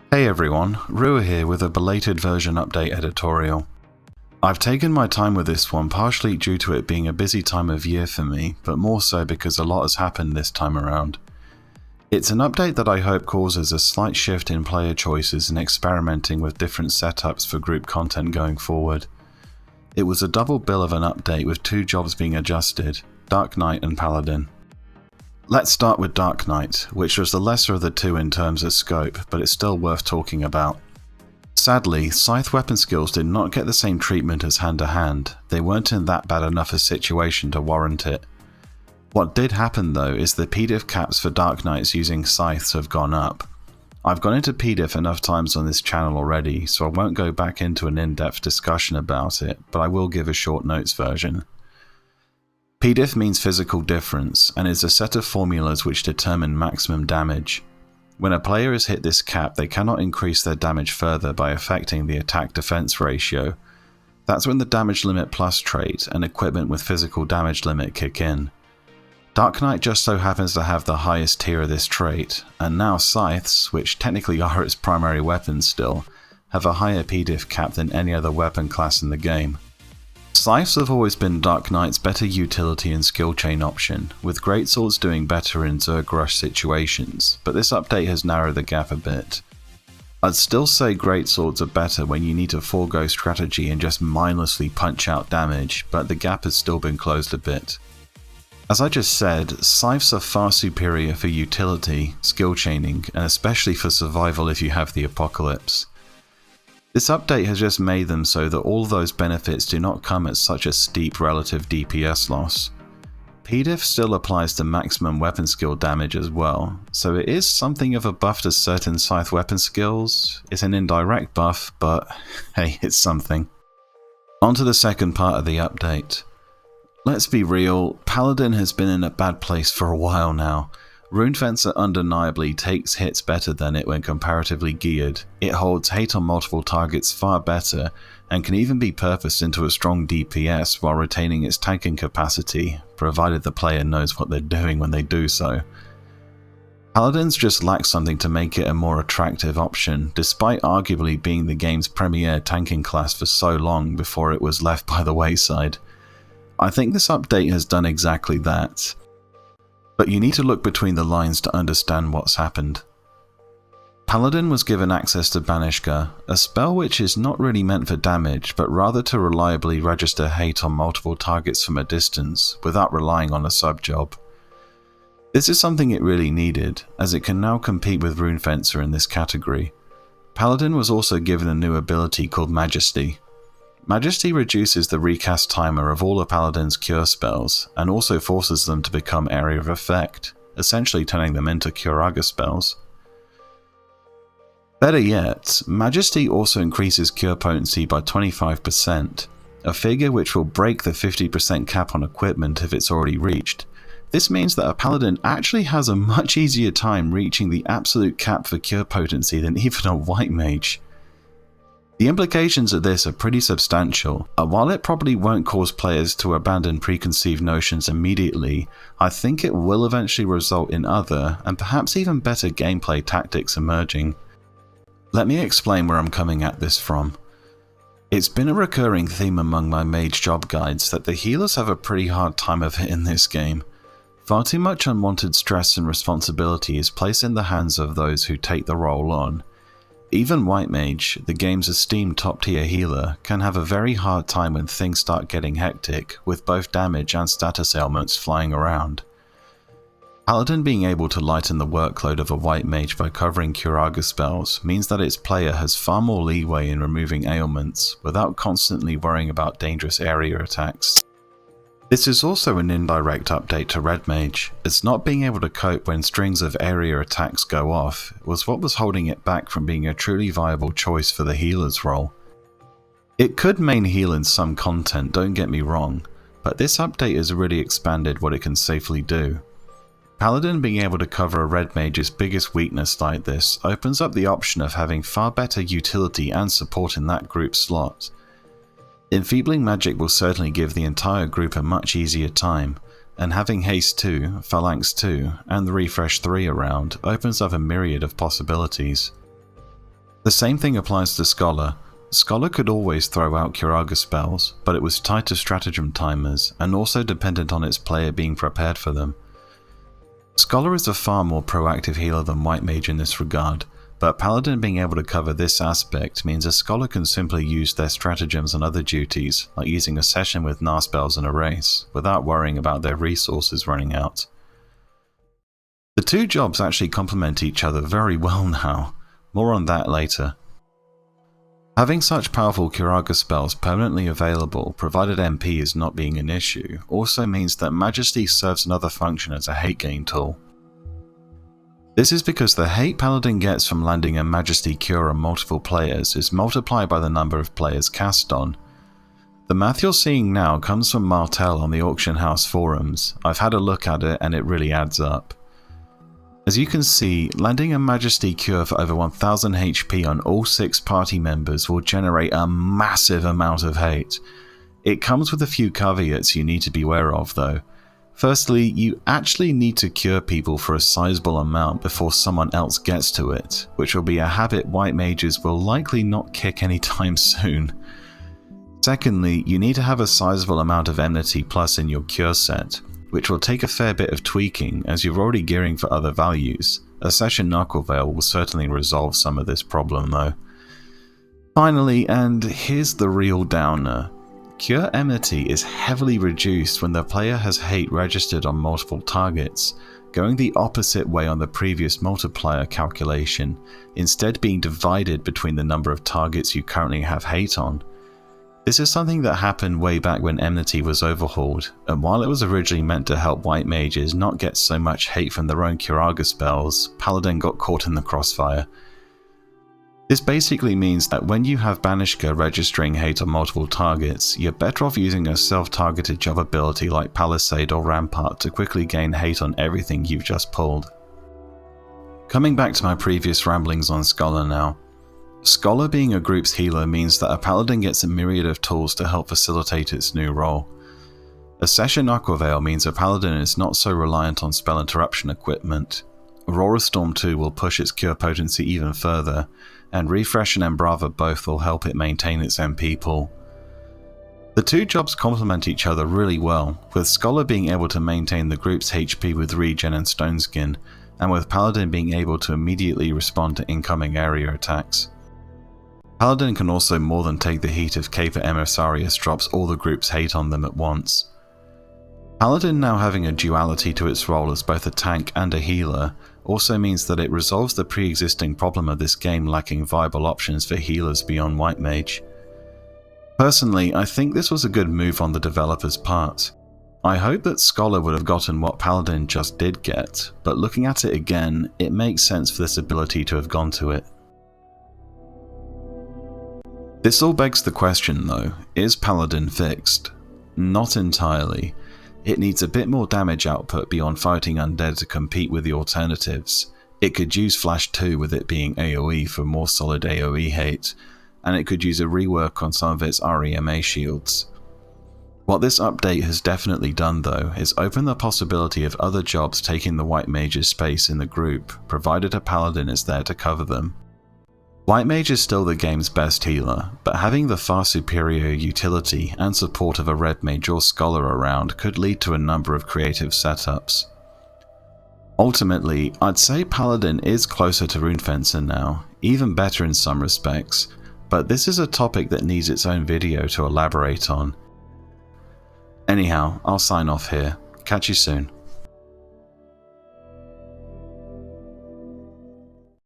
Hey everyone, Rua here with a belated version update editorial. I've taken my time with this one partially due to it being a busy time of year for me, but more so because a lot has happened this time around. It's an update that I hope causes a slight shift in player choices and experimenting with different setups for group content going forward. It was a double bill of an update with two jobs being adjusted, Dark Knight and Paladin. Let's start with Dark Knight, which was the lesser of the two in terms of scope, but it's still worth talking about. Sadly, scythe weapon skills did not get the same treatment as hand-to-hand. They weren't in that bad enough a situation to warrant it. What did happen though is the PDIF caps for Dark Knights using scythes have gone up. I've gone into PDIF enough times on this channel already, so I won't go back into an in-depth discussion about it, but I will give a short notes version. PDIF means physical difference, and is a set of formulas which determine maximum damage. When a player has hit this cap, they cannot increase their damage further by affecting the attack-defense ratio. That's when the damage limit plus trait and equipment with physical damage limit kick in. Dark Knight just so happens to have the highest tier of this trait, and now scythes, which technically are its primary weapons still, have a higher PDIF cap than any other weapon class in the game. Scythes have always been Dark Knight's better utility and skill chain option, with greatswords doing better in Zerg rush situations, but this update has narrowed the gap a bit. I'd still say greatswords are better when you need to forego strategy and just mindlessly punch out damage, but the gap has still been closed a bit. As I just said, scythes are far superior for utility, skill chaining, and especially for survival if you have the apocalypse. This update has just made them so that all those benefits do not come at such a steep relative DPS loss. PDIF still applies to maximum weapon skill damage as well, so it is something of a buff to certain scythe weapon skills. It's an indirect buff, but hey, it's something. On to the second part of the update. Let's be real, Paladin has been in a bad place for a while now. Runefencer undeniably takes hits better than it when comparatively geared. It holds hate on multiple targets far better, and can even be purposed into a strong DPS while retaining its tanking capacity, provided the player knows what they're doing when they do so. Paladins just lack something to make it a more attractive option, despite arguably being the game's premier tanking class for so long before it was left by the wayside. I think this update has done exactly that. But you need to look between the lines to understand what's happened. Paladin was given access to Banishka, a spell which is not really meant for damage, but rather to reliably register hate on multiple targets from a distance, without relying on a sub-job. This is something it really needed, as it can now compete with Runefencer in this category. Paladin was also given a new ability called Majesty. Majesty reduces the recast timer of all a Paladin's cure spells, and also forces them to become area of effect, essentially turning them into Curaga spells. Better yet, Majesty also increases cure potency by 25%, a figure which will break the 50% cap on equipment if it's already reached. This means that a Paladin actually has a much easier time reaching the absolute cap for cure potency than even a White Mage. The implications of this are pretty substantial, and while it probably won't cause players to abandon preconceived notions immediately, I think it will eventually result in other, and perhaps even better gameplay tactics emerging. Let me explain where I'm coming at this from. It's been a recurring theme among my mage job guides that the healers have a pretty hard time of it in this game. Far too much unwanted stress and responsibility is placed in the hands of those who take the role on. Even White Mage, the game's esteemed top-tier healer, can have a very hard time when things start getting hectic, with both damage and status ailments flying around. Paladin being able to lighten the workload of a White Mage by covering Curaga spells means that its player has far more leeway in removing ailments, without constantly worrying about dangerous area attacks. This is also an indirect update to Red Mage, as not being able to cope when strings of area attacks go off was what was holding it back from being a truly viable choice for the healer's role. It could main heal in some content, don't get me wrong, but this update has really expanded what it can safely do. Paladin being able to cover a Red Mage's biggest weakness like this opens up the option of having far better utility and support in that group slot. Enfeebling magic will certainly give the entire group a much easier time, and having Haste 2, Phalanx 2, and the Refresh 3 around opens up a myriad of possibilities. The same thing applies to Scholar. Scholar could always throw out Curaga spells, but it was tied to stratagem timers and also dependent on its player being prepared for them. Scholar is a far more proactive healer than White Mage in this regard, but Paladin being able to cover this aspect means a Scholar can simply use their stratagems on other duties, like using a session with Gnar spells and Erase, without worrying about their resources running out. The two jobs actually complement each other very well now, more on that later. Having such powerful Curaga spells permanently available, provided MP is not being an issue, also means that Majesty serves another function as a hate gain tool. This is because the hate Paladin gets from landing a Majesty Cure on multiple players is multiplied by the number of players cast on. The math you're seeing now comes from Martel on the Auction House forums. I've had a look at it and it really adds up. As you can see, landing a Majesty Cure for over 1000 HP on all 6 party members will generate a massive amount of hate. It comes with a few caveats you need to be aware of though. Firstly, you actually need to cure people for a sizable amount before someone else gets to it, which will be a habit White Mages will likely not kick anytime soon. Secondly, you need to have a sizable amount of Enmity Plus in your cure set, which will take a fair bit of tweaking as you're already gearing for other values. A session Knuckle Veil will certainly resolve some of this problem though. Finally, and here's the real downer, Cure Enmity is heavily reduced when the player has hate registered on multiple targets, going the opposite way on the previous multiplier calculation, instead being divided between the number of targets you currently have hate on. This is something that happened way back when Enmity was overhauled, and while it was originally meant to help White Mages not get so much hate from their own Curaga spells, Paladin got caught in the crossfire. This basically means that when you have Banishka registering hate on multiple targets, you're better off using a self-targeted job ability like Palisade or Rampart to quickly gain hate on everything you've just pulled. Coming back to my previous ramblings on Scholar now. Scholar being a group's healer means that a Paladin gets a myriad of tools to help facilitate its new role. A Session Aquaveil means a Paladin is not so reliant on spell interruption equipment. Aurora Storm 2 will push its cure potency even further, and Refresh and Embrava both will help it maintain its MP pool. The two jobs complement each other really well, with Scholar being able to maintain the group's HP with Regen and Stone Skin, and with Paladin being able to immediately respond to incoming area attacks. Paladin can also more than take the heat if Caper Emissarius drops all the group's hate on them at once. Paladin now having a duality to its role as both a tank and a healer also means that it resolves the pre-existing problem of this game lacking viable options for healers beyond White Mage. Personally, I think this was a good move on the developer's part. I hope that Scholar would have gotten what Paladin just did get, but looking at it again, it makes sense for this ability to have gone to it. This all begs the question though, is Paladin fixed? Not entirely. It needs a bit more damage output beyond fighting undead to compete with the alternatives. It could use Flash 2 with it being AoE for more solid AoE hate, and it could use a rework on some of its REMA shields. What this update has definitely done though is open the possibility of other jobs taking the White Mage's space in the group, provided a Paladin is there to cover them. White Mage is still the game's best healer, but having the far superior utility and support of a Red Mage or Scholar around could lead to a number of creative setups. Ultimately, I'd say Paladin is closer to Runefencer now, even better in some respects, but this is a topic that needs its own video to elaborate on. Anyhow, I'll sign off here. Catch you soon.